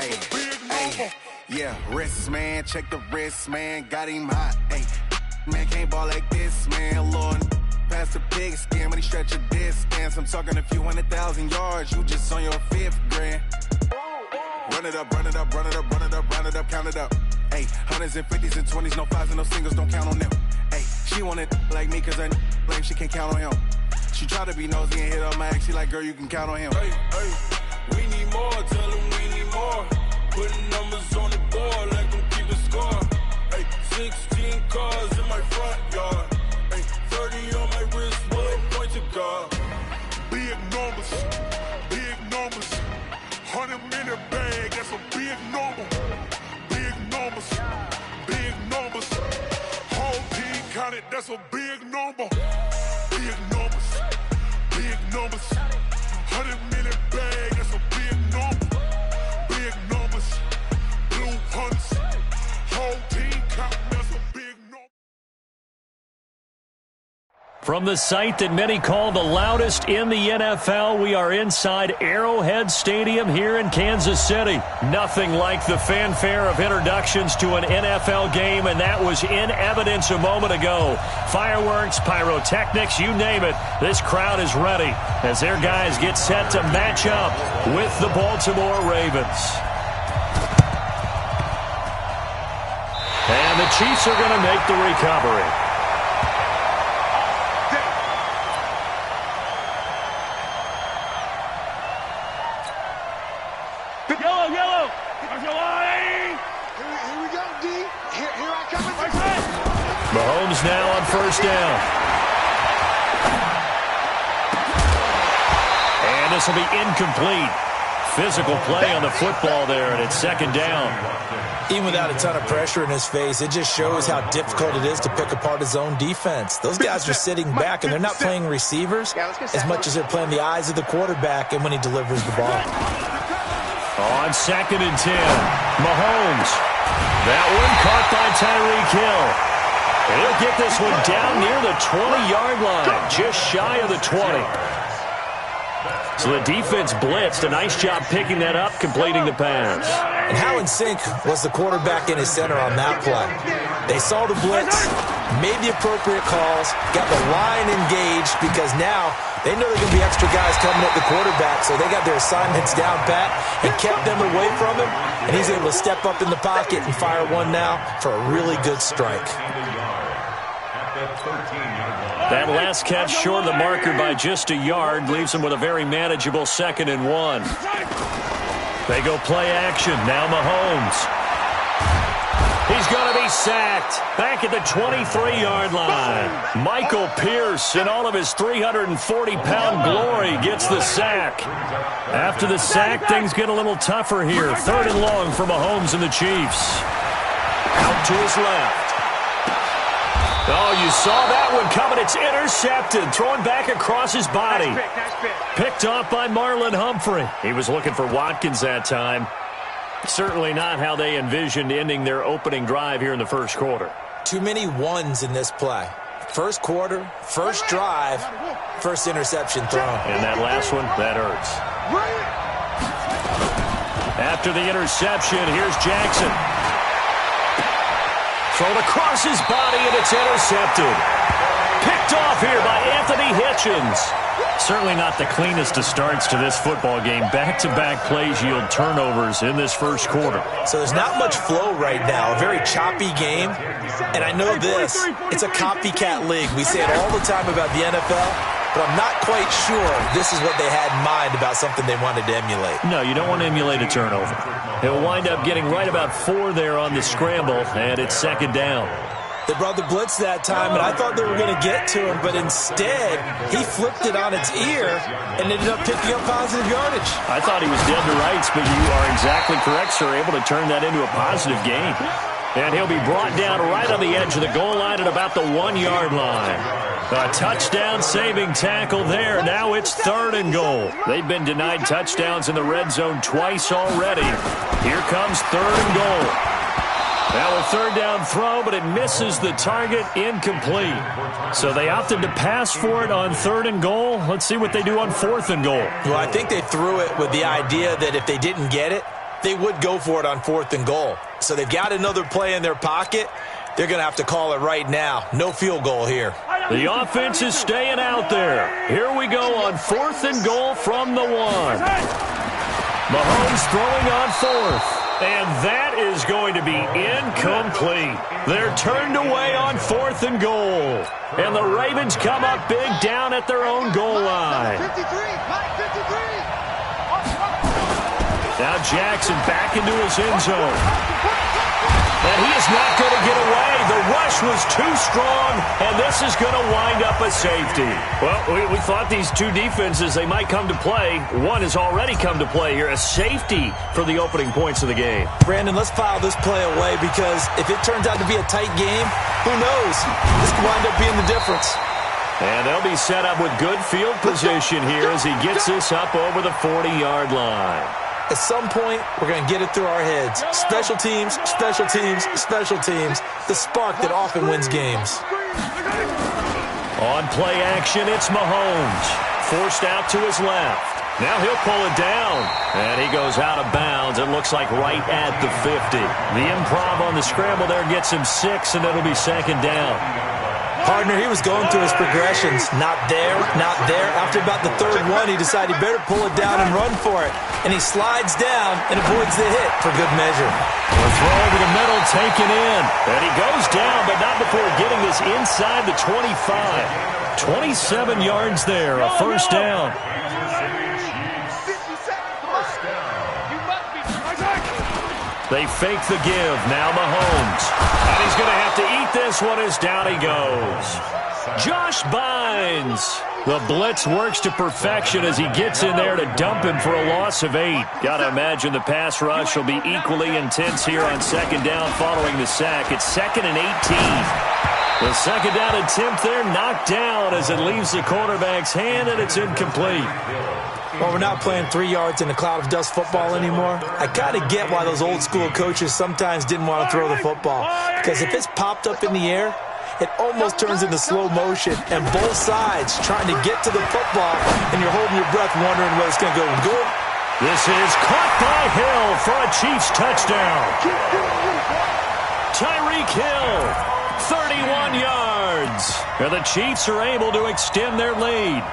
That's a big number. Yeah, wrist, man. Check the wrist, man. Got him hot. Hey, man, can't ball like this, man. Lord, past the pig skin, but he stretch a distance. I'm talking a few 100,000 yards. You just on your 5th grand. Run it up, run it up, run it up, run it up, run it up, count it up. Hey, hundreds and 50s and 20s, no 5s and no singles, don't count on them. Hey, she want it like me, cause her lame, she can't count on him. She try to be nosy and hit on my ex, she like, girl, you can count on him. Hey, hey, we need more, tell them we need more. Putting numbers on the board, like them keep a score. Hey, 16 cars in my front yard. Hey, 30 on my wrist, one point to God. Big numbers, big numbers. 100-minute bag, that's a big number. Big numbers, big numbers. Whole team counted, that's a big number. Big numbers, big numbers. 100-minute bag, that's a big number. Big numbers, blue hunts. Whole team counting, that's a big number. From the site that many call the loudest in the NFL, we are inside Arrowhead Stadium here in Kansas City. Nothing like the fanfare of introductions to an NFL game, and that was in evidence a moment ago. Fireworks, pyrotechnics, you name it. This crowd is ready as their guys get set to match up with the Baltimore Ravens. And the Chiefs are going to make the recovery. Yellow. Here we go, D. Here I come. Mahomes now on first down. And this will be incomplete. Physical play on the football there, and it's second down. Even without a ton of pressure in his face, it just shows how difficult it is to pick apart his own defense. Those guys are sitting back, and they're not playing receivers as much as they're playing the eyes of the quarterback and when he delivers the ball. On 2nd and 10, Mahomes. That one caught by Tyreek Hill. He'll get this one down near the 20-yard line, just shy of the 20. So the defense blitzed. A nice job picking that up, completing the pass. And how in sync was the quarterback and his center on that play? They saw the blitz, made the appropriate calls, got the line engaged because now they know there are going to be extra guys coming at the quarterback, so they got their assignments down pat and kept them away from him, and he's able to step up in the pocket and fire one now for a really good strike. That last catch short of the marker by just a yard leaves him with a very manageable 2nd and 1. They go play action. Now Mahomes. He's going to be sacked back at the 23-yard line. Michael Pierce, in all of his 340-pound glory, gets the sack. After the sack, things get a little tougher here. 3rd and long for Mahomes and the Chiefs. Out to his left. Oh, you saw that one coming. It's intercepted. Thrown back across his body. Picked off by Marlon Humphrey. He was looking for Watkins that time. Certainly not how they envisioned ending their opening drive here in the first quarter. Too many ones in this play. First quarter, first drive, first interception thrown. And that last one, that hurts. After the interception, here's Jackson. Thrown across his body, and it's intercepted. Picked off here by Anthony Hitchens. Certainly not the cleanest of starts to this football game. Back-to-back plays yield turnovers in this first quarter. So there's not much flow right now. A very choppy game. And I know this. It's a copycat league. We say it all the time about the NFL, but I'm not quite sure this is what they had in mind about something they wanted to emulate. No, you don't want to emulate a turnover. He'll wind up getting right about 4 there on the scramble, and it's 2nd down. They brought the blitz that time, and I thought they were going to get to him, but instead, he flipped it on its ear and ended up picking up positive yardage. I thought he was dead to rights, but you are exactly correct, sir, able to turn that into a positive gain. And he'll be brought down right on the edge of the goal line at about the 1-yard line. A touchdown-saving tackle there. Now it's 3rd and goal. They've been denied touchdowns in the red zone twice already. Here comes 3rd and goal. Now a 3rd down throw, but it misses the target, incomplete. So they opted to pass for it on 3rd and goal. Let's see what they do on 4th and goal. Well, I think they threw it with the idea that if they didn't get it, they would go for it on 4th and goal. So they've got another play in their pocket. They're going to have to call it right now. No field goal here. The offense is staying out there. Here we go on 4th and goal from the 1. Mahomes throwing on 4th. And that is going to be incomplete. They're turned away on 4th and goal. And the Ravens come up big down at their own goal line. Now Jackson back into his end zone. And he is not going to get away. The rush was too strong, and this is going to wind up a safety. Well, we thought these two defenses, they might come to play. One has already come to play here, a safety for the opening points of the game. Brandon, let's file this play away because if it turns out to be a tight game, who knows? This could wind up being the difference. And they'll be set up with good field position here as he gets this up over the 40-yard line. At some point, we're going to get it through our heads. Special teams, special teams, special teams. The spark that often wins games. On play action, it's Mahomes. Forced out to his left. Now he'll pull it down. And he goes out of bounds. It looks like right at the 50. The improv on the scramble there gets him 6, and it'll be 2nd down. Partner, he was going through his progressions. Not there, not there. After about the 3rd one, he decided he better pull it down and run for it. And he slides down and avoids the hit for good measure. The throw over the middle taken in. And he goes down, but not before getting this inside the 25. 27 yards there, a 1st down. They fake the give. Now Mahomes. And he's going to have to eat this one as down he goes. Josh Bynes. The blitz works to perfection as he gets in there to dump him for a loss of 8. Got to imagine the pass rush will be equally intense here on 2nd down following the sack. It's 2nd and 18. The 2nd down attempt there knocked down as it leaves the quarterback's hand, and it's incomplete. Well, we're not playing 3 yards in a cloud of dust football anymore. I kind of get why those old school coaches sometimes didn't want to throw the football. Because if it's popped up in the air, it almost turns into slow motion, and both sides trying to get to the football, and you're holding your breath wondering whether it's going to go good. This is caught by Hill for a Chiefs touchdown. Tyreek Hill, 31 yards. And the Chiefs are able to extend their lead.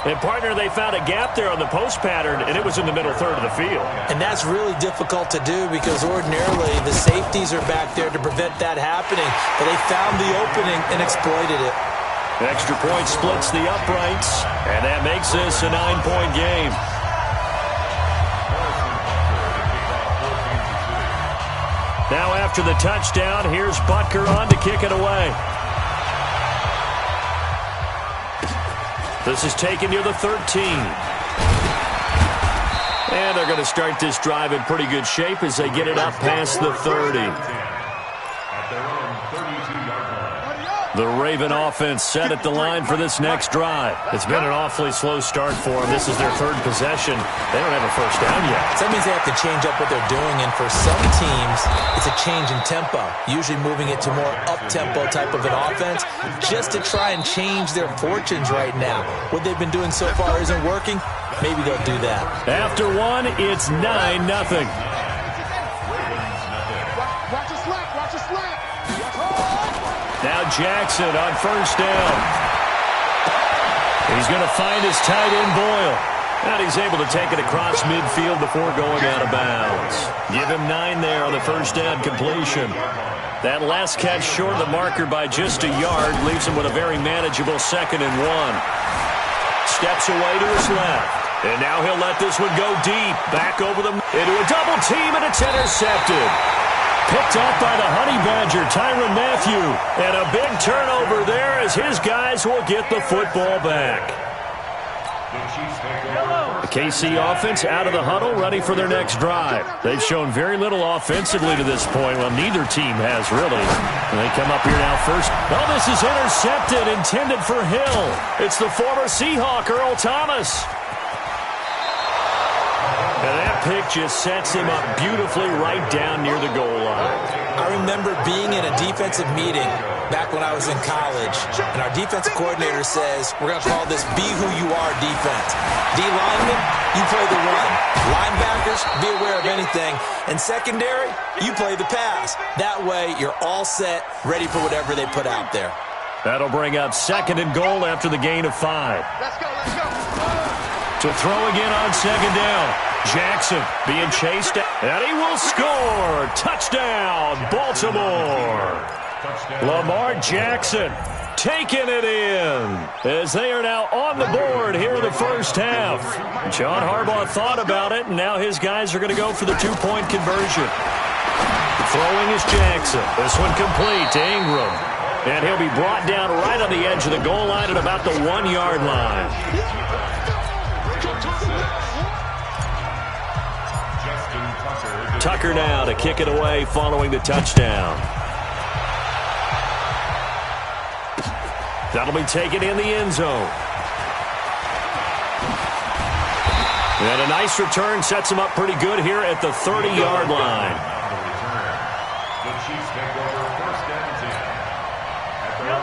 And, partner, they found a gap there on the post pattern, and it was in the middle 3rd of the field. And that's really difficult to do because ordinarily the safeties are back there to prevent that happening. But they found the opening and exploited it. Extra point splits the uprights, and that makes this a 9-point game. Now after the touchdown, here's Butker on to kick it away. This is taken near the 13. And they're going to start this drive in pretty good shape as they get it up past the 30. The Raven offense set at the line for this next drive. It's been an awfully slow start for them. This is their 3rd possession. They don't have a 1st down yet. So that means they have to change up what they're doing, and for some teams, it's a change in tempo, usually moving it to more up-tempo type of an offense just to try and change their fortunes right now. What they've been doing so far isn't working. Maybe they'll do that. After one, it's 9-0. Now Jackson on 1st down. He's going to find his tight end Boyle. And he's able to take it across midfield before going out of bounds. Give him 9 there on the 1st down completion. That last catch short of the marker by just a yard leaves him with a very manageable 2nd and 1. Steps away to his left. And now he'll let this one go deep. Back over the into a double team, and it's intercepted. Picked up by the Honey Badger, Tyrann Mathieu. And a big turnover there as his guys will get the football back. The KC offense out of the huddle, ready for their next drive. They've shown very little offensively to this point. Well, neither team has really. And they come up here now first. Oh, this is intercepted, intended for Hill. It's the former Seahawk, Earl Thomas. And that pick just sets him up beautifully right down near the goal line. I remember being in a defensive meeting back when I was in college, and our defensive coordinator says, we're going to call this be who you are defense. D linemen, you play the run. Linebackers, be aware of anything. And secondary, you play the pass. That way, you're all set, ready for whatever they put out there. That'll bring up 2nd and goal after the gain of 5. Let's go, let's go. To throw again on 2nd down. Jackson being chased, and he will score. Touchdown, Baltimore. Lamar Jackson taking it in as they are now on the board here in the first half. John Harbaugh thought about it, and now his guys are going to go for the 2-point conversion. Throwing is Jackson. This one complete to Ingram. And he'll be brought down right on the edge of the goal line at about the 1-yard line. Tucker now to kick it away following the touchdown. That'll be taken in the end zone. And a nice return sets him up pretty good here at the 30-yard line.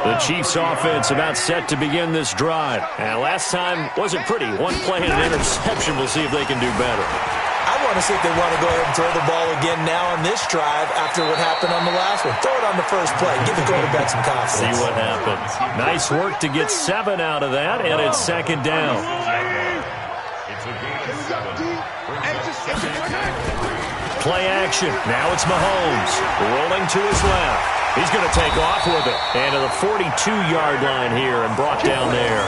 The Chiefs offense about set to begin this drive. And last time wasn't pretty. One play and an interception. We'll see if they can do better. I want to see if they want to go ahead and throw the ball again now on this drive after what happened on the last one. Throw it on the first play. Give the quarterback some confidence. See what happens. Nice work to get 7 out of that, and it's 2nd down. Play action. Now it's Mahomes rolling to his left. He's going to take off with it. And to the 42-yard line here and brought down there.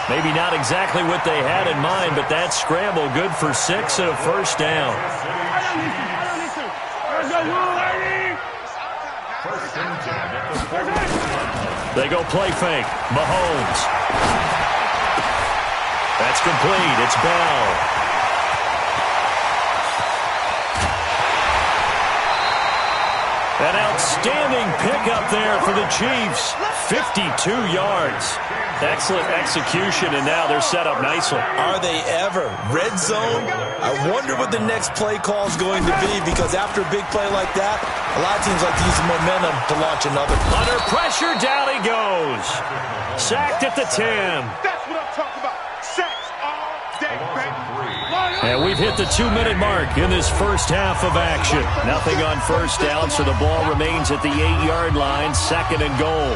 Maybe not exactly what they had in mind, but that scramble good for 6 and a first down. They go play fake. Mahomes. That's complete. It's Bell. An outstanding pickup there for the Chiefs. 52 yards. Excellent execution, and now they're set up nicely. Are they ever? Red zone? I wonder what the next play call is going to be, because after a big play like that, a lot of teams like to use the momentum to launch another. Under pressure, down he goes. Sacked at the 10. That's what I'm talking about. Sacks all day, baby. And we've hit the 2-minute mark in this first half of action. Nothing on first down, so the ball remains at the 8-yard line, 2nd and goal.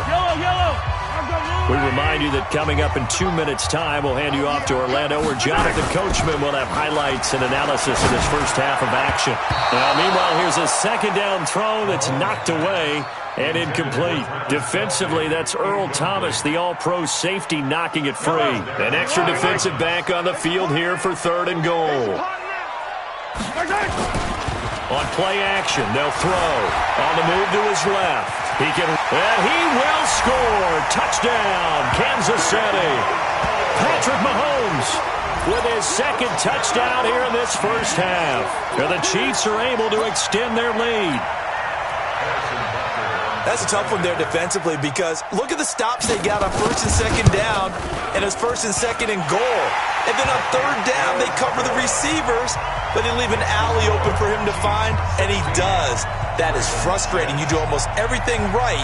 We remind you that coming up in 2 minutes' time, we'll hand you off to Orlando, where Jonathan Coachman will have highlights and analysis of this first half of action. Now, meanwhile, here's a 2nd down throw that's knocked away and incomplete. Defensively, that's Earl Thomas, the all-pro safety, knocking it free. An extra defensive back on the field here for 3rd and goal. On play action, they'll throw. On the move to his left. He can, and he will score. Touchdown, Kansas City. Patrick Mahomes with his 2nd touchdown here in this first half. And the Chiefs are able to extend their lead. That's a tough one there defensively, because look at the stops they got on 1st and 2nd down, and it's 1st and 2nd and goal. And then on 3rd down, they cover the receivers, but they leave an alley open for him to find, and he does. That is frustrating. You do almost everything right,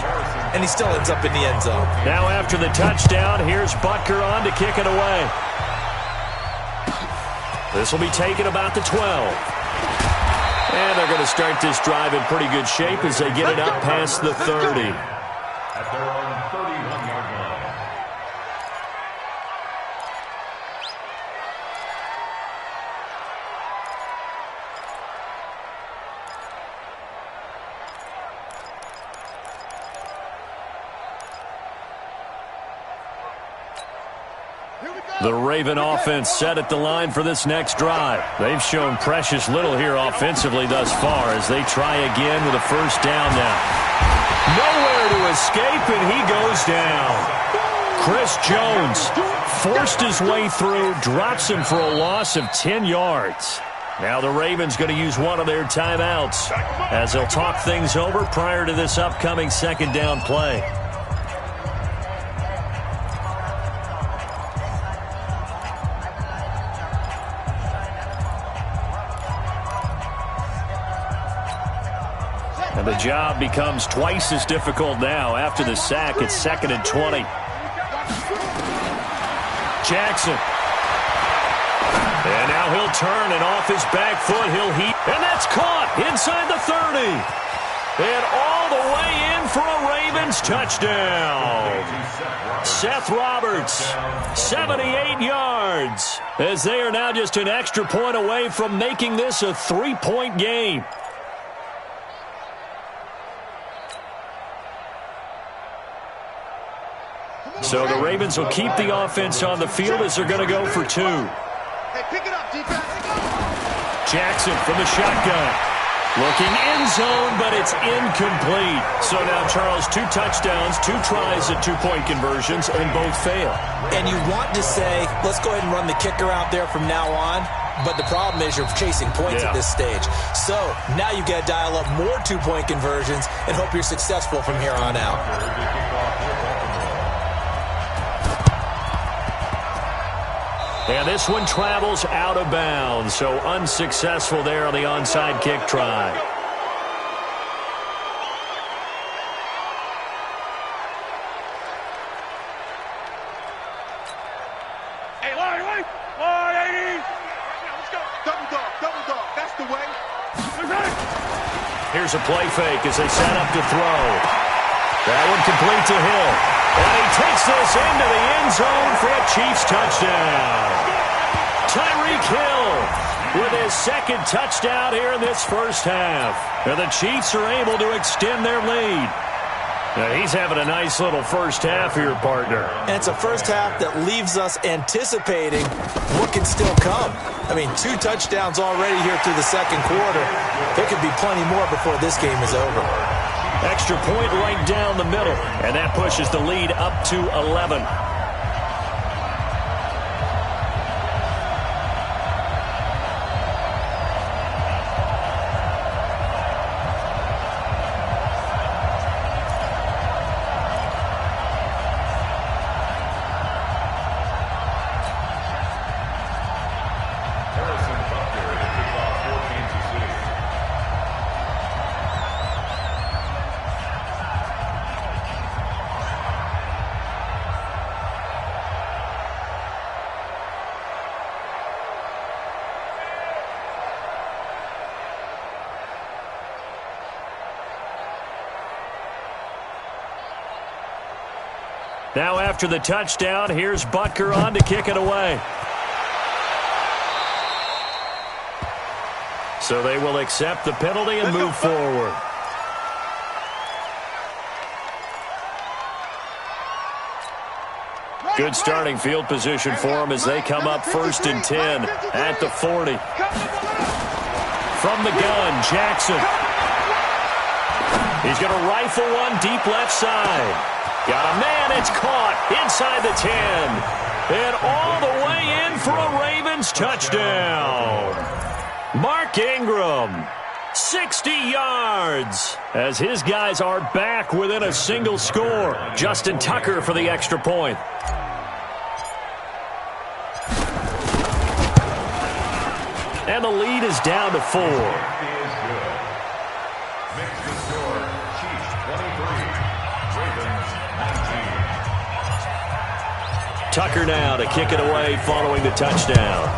and he still ends up in the end zone. Now after the touchdown, here's Butker on to kick it away. This will be taken about the 12. And they're going to start this drive in pretty good shape as they get it up past the 30. At their own 31-yard line. The Raven offense set at the line for this next drive. They've shown precious little here offensively thus far as they try again with a first down now. Nowhere to escape, and he goes down. Chris Jones forced his way through, drops him for a loss of 10 yards. Now the Ravens going to use one of their timeouts as they'll talk things over prior to this upcoming 2nd down play. And the job becomes twice as difficult now. After the sack, it's 2nd and 20. Jackson. And now he'll turn, and off his back foot, he'll heat. And that's caught inside the 30. And all the way in for a Ravens touchdown. Seth Roberts, 78 yards, as they are now just an extra point away from making this a 3-point game. So the Ravens will keep the offense on the field as they're going to go for 2. Hey, pick it up, defense. Jackson from the shotgun. Looking end zone, but it's incomplete. So now, Charles, 2 touchdowns, 2 tries at 2-point conversions, and both fail. And you want to say, let's go ahead and run the kicker out there from now on. But the problem is you're chasing points at this stage. So now you've got to dial up more 2-point conversions and hope you're successful from here on out. And this one travels out of bounds, so unsuccessful there on the onside kick try. Hey, YEYE! Let's go. Double dog. That's the way. Here's a play fake as they set up to throw. That one complete to Hill. And he takes this into the end zone for a Chiefs touchdown. Tyreek Hill with his 2nd touchdown here in this first half. And the Chiefs are able to extend their lead. Now he's having a nice little first half here, partner. And it's a first half that leaves us anticipating what can still come. I mean, 2 touchdowns already here through the 2nd quarter. There could be plenty more before this game is over. Extra point right down the middle, and that pushes the lead up to 11. Now after the touchdown, here's Butker on to kick it away. So they will accept the penalty and move forward. Good starting field position for them as they come up 1st and 10 at the 40. From the gun, Jackson. He's going to rifle one deep left side. Got a man, it's caught inside the 10. And all the way in for a Ravens touchdown. Mark Ingram, 60 yards, as his guys are back within a single score. Justin Tucker for the extra point. And the lead is down to 4. Tucker now to kick it away following the touchdown.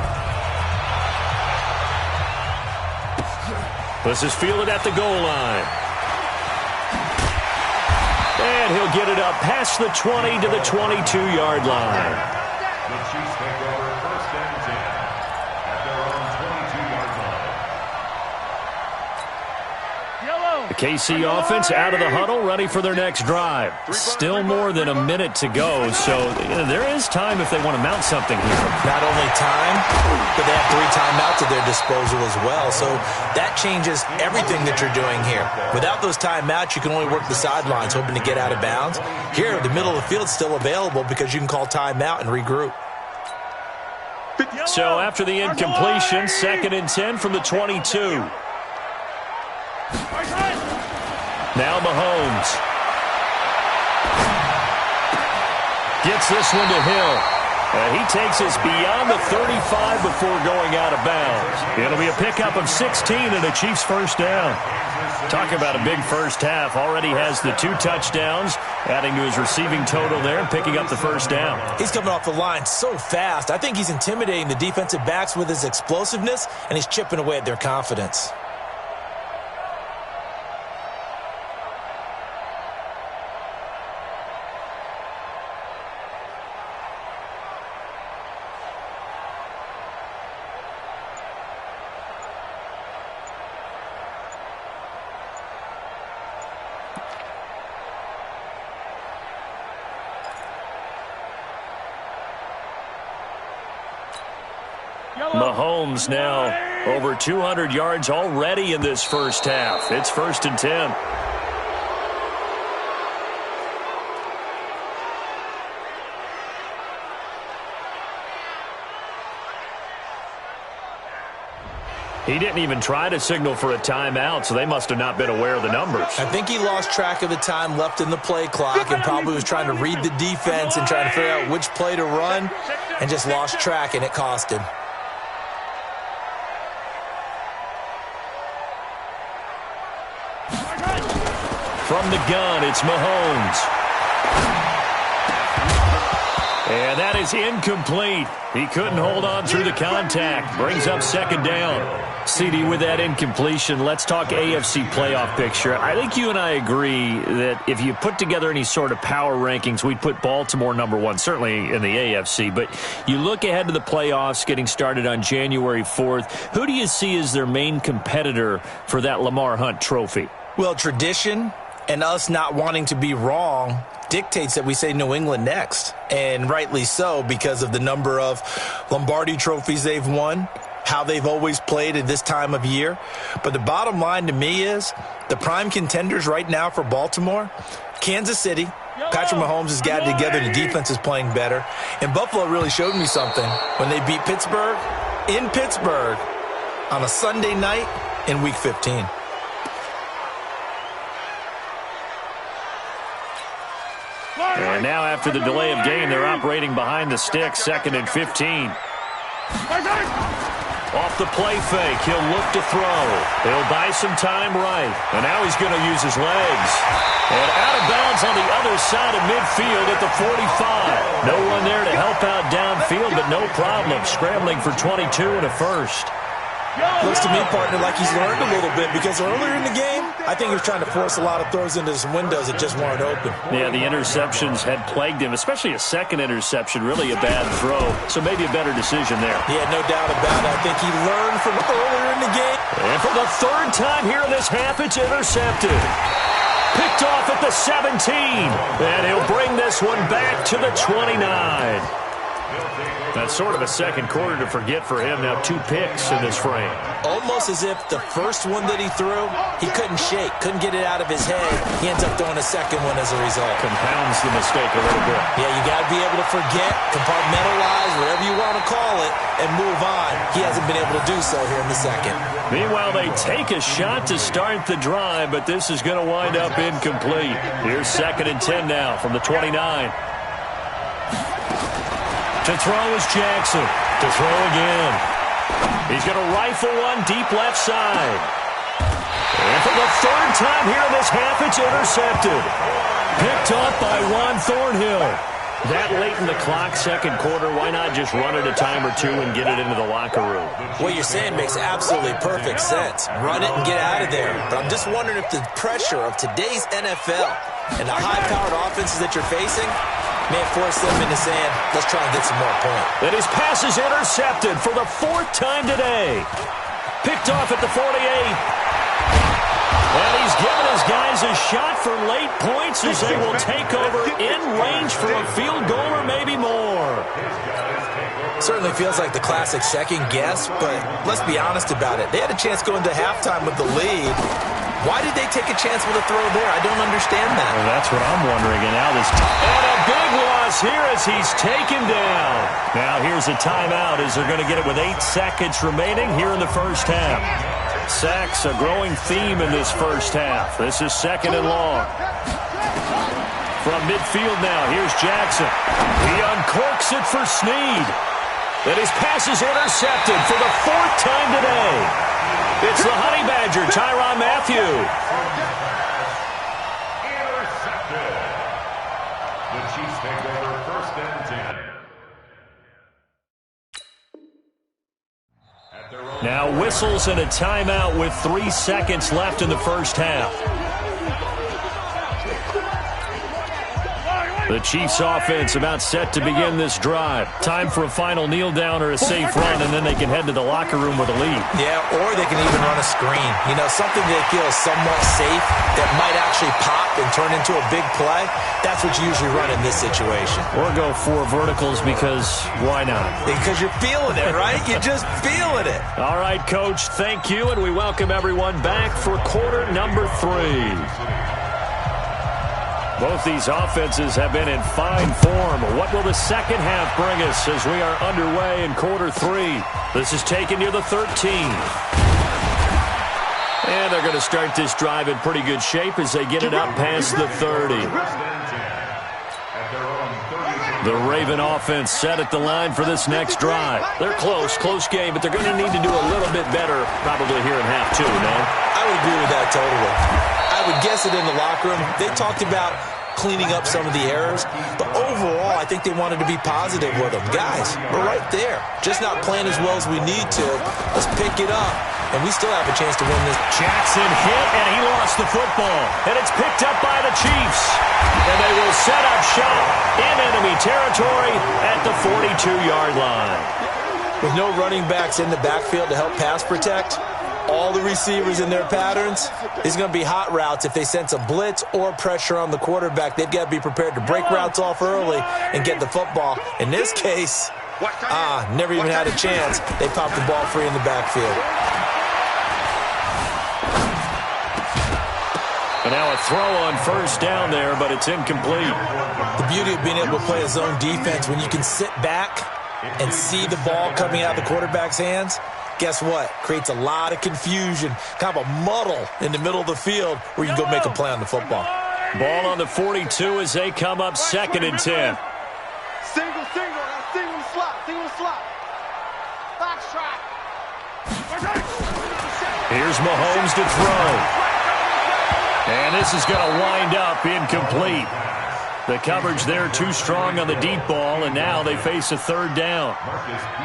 This is fielded at the goal line. And he'll get it up past the 20 to the 22-yard line. The Chiefs take over 1st and 10 at their own 22-yard line. The KC offense out of the huddle, ready for their next drive. Still more than a minute to go, so there is time if they want to mount something here. Not only time, but they have 3 timeouts at their disposal as well, so that changes everything that you're doing here. Without those timeouts, you can only work the sidelines, hoping to get out of bounds. Here, the middle of the field is still available because you can call timeout and regroup. So after the incompletion, 2nd and 10 from the 22. Now Mahomes. Gets this one to Hill. He takes us beyond the 35 before going out of bounds. It'll be a pickup of 16 and a Chiefs first down. Talk about a big first half. Already has the 2 touchdowns, adding to his receiving total there and picking up the first down. He's coming off the line so fast. I think he's intimidating the defensive backs with his explosiveness, and he's chipping away at their confidence. Mahomes now over 200 yards already in this first half. It's 1st and 10. He didn't even try to signal for a timeout, so they must have not been aware of the numbers. I think he lost track of the time left in the play clock and probably was trying to read the defense and trying to figure out which play to run and just lost track, and it cost him. From the gun, it's Mahomes. And that is incomplete. He couldn't hold on through the contact. Brings up 2nd down. CD, with that incompletion, let's talk AFC playoff picture. I think you and I agree that if you put together any sort of power rankings, we'd put Baltimore #1, certainly in the AFC. But you look ahead to the playoffs getting started on January 4th. Who do you see as their main competitor for that Lamar Hunt trophy? Well, tradition and us not wanting to be wrong dictates that we say New England next. And rightly so, because of the number of Lombardi trophies they've won, how they've always played at this time of year. But the bottom line to me is the prime contenders right now for Baltimore, Kansas City. Patrick Mahomes has got it together. The defense is playing better. And Buffalo really showed me something when they beat Pittsburgh in Pittsburgh on a Sunday night in Week 15. And now after the delay of game, they're operating behind the sticks, 2nd and 15. Off the play fake, he'll look to throw. He'll buy some time right. And now he's going to use his legs. And out of bounds on the other side of midfield at the 45. No one there to help out downfield, but no problem. Scrambling for 22 and a first. Looks to me, partner, like he's learned a little bit, because earlier in the game, I think he was trying to force a lot of throws into some windows that just weren't open. Yeah, the interceptions had plagued him, especially a second interception, really a bad throw. So maybe a better decision there. Yeah, no doubt about it. I think he learned from earlier in the game. And for the 3rd time here in this half, it's intercepted. Picked off at the 17. And he'll bring this one back to the 29. That's sort of a second quarter to forget for him. Now 2 picks in this frame. Almost as if the first one that he threw, he couldn't shake, couldn't get it out of his head. He ends up throwing a second one as a result. Compounds the mistake a little bit. Yeah, you got to be able to forget, compartmentalize, whatever you want to call it, and move on. He hasn't been able to do so here in the second. Meanwhile, they take a shot to start the drive, but this is going to wind up incomplete. Here's 2nd and 10 now from the 29. To throw is Jackson. To throw again. He's going to rifle one deep left side. And for the 3rd time here in this half, it's intercepted. Picked up by Juan Thornhill. That late in the clock, second quarter, why not just run it a time or two and get it into the locker room? What you're saying makes absolutely perfect sense. Run it and get out of there. But I'm just wondering if the pressure of today's NFL and the high-powered offenses that you're facing may force them into saying, let's try and get some more points. And his pass is intercepted for the 4th time today. Picked off at the 48. And he's given his guys a shot for late points as they will take over in range for a field goal or maybe more. Certainly feels like the classic second guess, but let's be honest about it. They had a chance going to halftime with the lead. Why did they take a chance with a throw there? I don't understand that. Well, that's what I'm wondering. And now this and a big loss here as he's taken down. Now here's a timeout as they're going to get it with 8 seconds remaining here in the first half. Sacks, a growing theme in this first half. This is 2nd and long. From midfield now, here's Jackson. He uncorks it for Snead. And his pass is intercepted for the 4th time today. It's the Honey Badger, Tyrann Mathieu. Intercepted. The Chiefs take over 1st and 10. Now whistles and a timeout with 3 seconds left in the first half. The Chiefs offense about set to begin this drive. Time for a final kneel down or a safe run, and then they can head to the locker room with a lead. Yeah, or they can even run a screen. You know, something they feel is somewhat safe that might actually pop and turn into a big play. That's what you usually run in this situation. Or go 4 verticals because why not? Because you're feeling it, right? You're just feeling it. All right, Coach, thank you, and we welcome everyone back for quarter number 3. Both these offenses have been in fine form. What will the second half bring us as we are underway in quarter 3? This is taken near the 13. And they're going to start this drive in pretty good shape as they get it up past the 30. The Raven offense set at the line for this next drive. They're close game, but they're going to need to do a little bit better probably here in half 2, no? I would agree with that totally. I would guess it in the locker room. They talked about cleaning up some of the errors, but overall, I think they wanted to be positive with them. Guys, we're right there. Just not playing as well as we need to. Let's pick it up, and we still have a chance to win this. Jackson hit, and he lost the football, and it's picked up by the Chiefs. And they will set up shop in enemy territory at the 42-yard line. With no running backs in the backfield to help pass protect, all the receivers in their patterns, it's going to be hot routes. If they sense a blitz or pressure on the quarterback, they've got to be prepared to break routes off early and get the football. In this case, never even had a chance. They popped the ball free in the backfield. And now a throw on first down there, but it's incomplete. The beauty of being able to play a zone defense, when you can sit back and see the ball coming out of the quarterback's hands, guess what? Creates a lot of confusion, kind of a muddle in the middle of the field where you can go make a play on the football. Ball on the 42 as they come up 2nd and 10. Single, single slot. Box track. Here's Mahomes to throw. And this is going to wind up incomplete. The coverage there too strong on the deep ball, and now they face a 3rd down.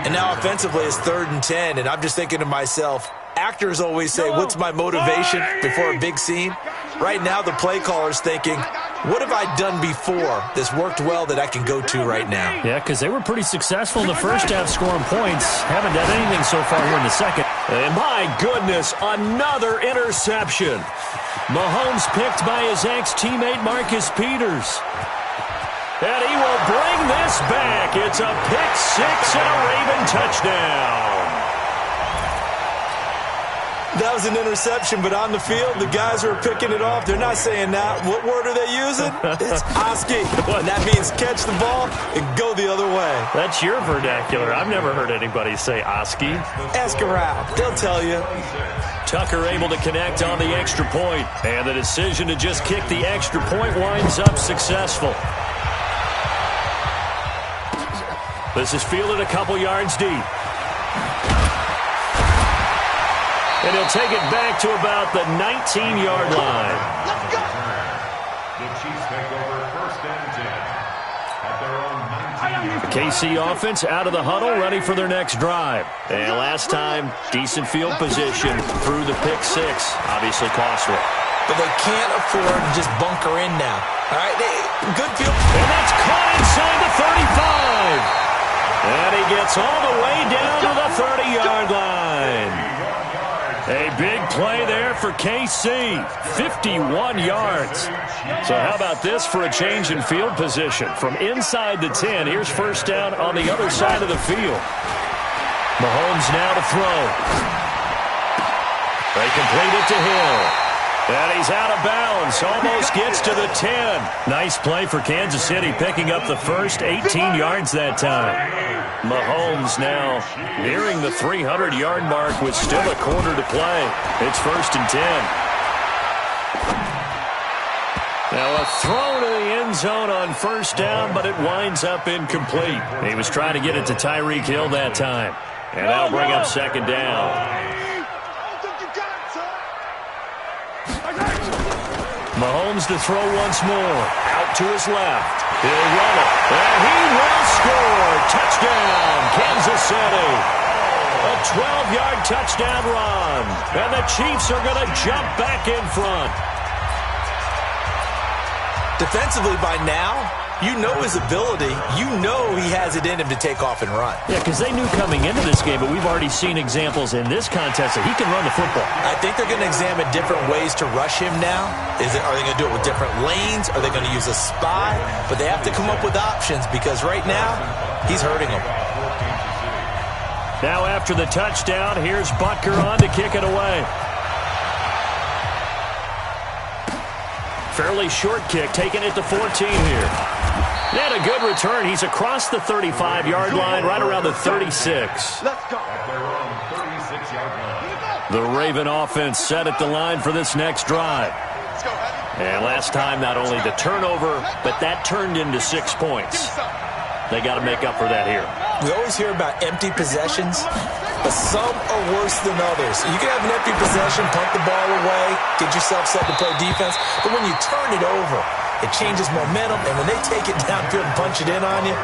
And now offensively it's 3rd and 10, and I'm just thinking to myself, actors always say, what's my motivation before a big scene? Right now the play caller's thinking, what have I done before that's worked well that I can go to right now? Yeah, because they were pretty successful in the first half scoring points. Haven't done anything so far here in the second. And my goodness, another interception. Mahomes picked by his ex-teammate Marcus Peters. And he will bring this back. It's a pick 6 and a Raven touchdown. That was an interception, but on the field, the guys who are picking it off, they're not saying that. What word are they using? It's Oski. And that means catch the ball and go the other way. That's your vernacular. I've never heard anybody say Oski. Ask around. They'll tell you. Tucker able to connect on the extra point. And the decision to just kick the extra point winds up successful. This is fielded a couple yards deep. And he'll take it back to about the 19-yard line. The Chiefs take over 1st and 10 at their own 19-yard line. KC offense out of the huddle, ready for their next drive. And last time, decent field position through the pick 6. Obviously costly. But they can't afford to just bunker in now. All right, good field. And that's caught inside the 35. And he gets all the way down to the 30-yard line. A big play there for KC, 51 yards. So how about this for a change in field position? From inside the 10, here's first down on the other side of the field. Mahomes now to throw. They complete it to Hill. And he's out of bounds, almost gets to the 10. Nice play for Kansas City, picking up the first 18 yards that time. Mahomes now nearing the 300-yard mark with still a quarter to play. It's 1st and 10. Now a throw to the end zone on first down, but it winds up incomplete. He was trying to get it to Tyreek Hill that time. And that'll bring up second down. Mahomes to throw once more. Out to his left. He'll run it. And he will score. Touchdown, Kansas City. A 12-yard touchdown run. And the Chiefs are going to jump back in front. Defensively by now, you know his ability. You know he has it in him to take off and run. Yeah, because they knew coming into this game, but we've already seen examples in this contest that he can run the football. I think they're going to examine different ways to rush him now. Are they going to do it with different lanes? Are they going to use a spy? But they have to come up with options because right now, he's hurting them. Now after the touchdown, here's Butker on to kick it away. Fairly short kick, taking it to 14 here. And a good return. He's across the 35-yard line, right around the 36. Let's go. The Raven offense set at the line for this next drive. And last time, not only the turnover, but that turned into 6 points. They got to make up for that here. We always hear about empty possessions, but some are worse than others. You can have an empty possession, punt the ball away, get yourself set to play defense, but when you turn it over, it changes momentum, and when they take it downfield and punch it in on you,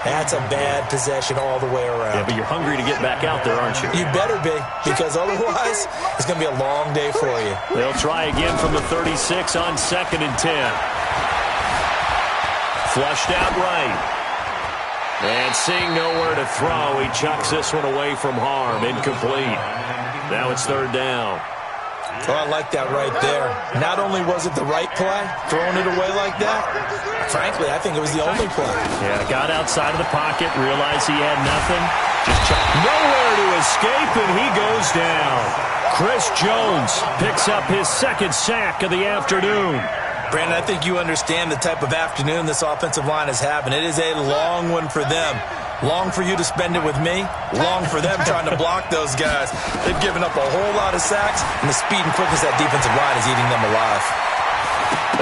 that's a bad possession all the way around. Yeah, but you're hungry to get back out there, aren't you? You better be, because otherwise, it's going to be a long day for you. They'll try again from the 36 on 2nd and 10. Flushed out right. And seeing nowhere to throw, he chucks this one away from harm. Incomplete. Now it's 3rd down. Oh, I like that right there. Not only was it the right play, throwing it away like that, frankly, I think it was the only play. Yeah, got outside of the pocket, realized he had nothing. Just nowhere to escape, and he goes down. Chris Jones picks up his 2nd sack of the afternoon. Brandon, I think you understand the type of afternoon this offensive line is having. It is a long one for them. Long for you to spend it with me. Long for them trying to block those guys. They've given up a whole lot of sacks, and the speed and quickness of that defensive line is eating them alive.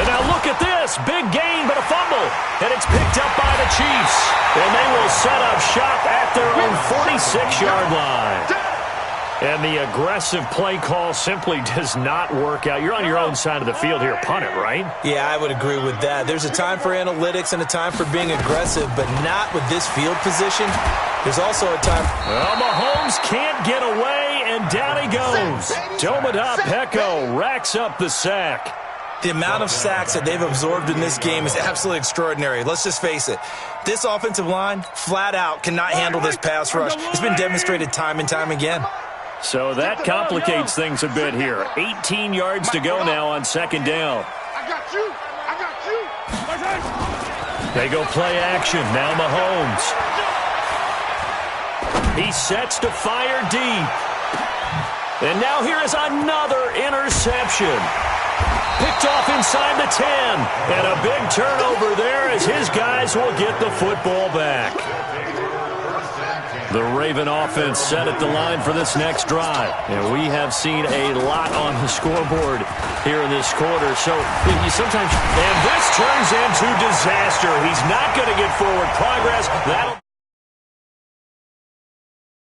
And now look at this. Big gain, but a fumble. And it's picked up by the Chiefs. And they will set up shop at their own 46-yard line. And the aggressive play call simply does not work out. You're on your own side of the field here. Punt it, right? Yeah, I would agree with that. There's a time for analytics and a time for being aggressive, but not with this field position. There's also a time. Well, Mahomes can't get away, and down he goes. Domada Peko racks up the sack. The amount of sacks that they've absorbed in this game is absolutely extraordinary. Let's just face it. This offensive line, flat out, cannot handle this pass rush. It's been demonstrated time and time again. So that complicates things a bit here. 18 yards to go now on 2nd down. I got you. I got you. They go play action. Now Mahomes. He sets to fire deep. And now here is another interception. Picked off inside the 10. And a big turnover there as his guys will get the football back. The Raven offense set at the line for this next drive. And we have seen a lot on the scoreboard here in this quarter. So you sometimes, and this turns into disaster. He's not going to get forward progress. That'll